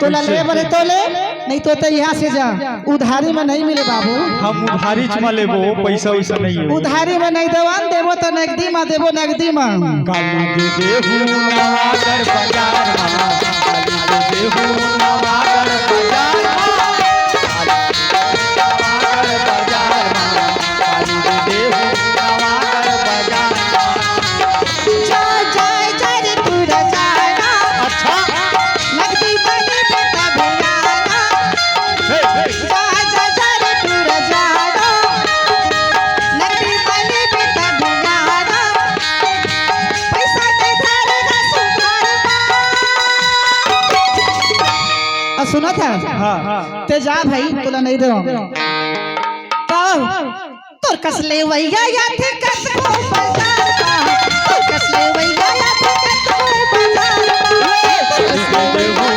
तो ले बोले तो ले, नहीं तो यहाँ से जा। उधारी में नहीं मिले बाबू। हम उधारी चुमा लेबो, पैसा वैसा नहीं है। उधारी में नहीं देवान देवो तो नगदी में देवो, नगदी में। काली दे देहू नवागर बाजार में, काली दे देहू नवागर बाजार में, नवागर बाजार में, काली दे देहू नवागर बाजार में। जय जय जय रे तू राजा। अच्छा नगदी वाली बेटा भैया। जय जय जय रे तू राजा। नगदी वाली बेटा भैया। पैसा के धारे ना सुधार। सुना था? हाँ ते जा भाई, तुला नहीं दे तोर कसले वैया या थे कस को बाजार का। तोर कसले वैया या थे कस को बाजार का।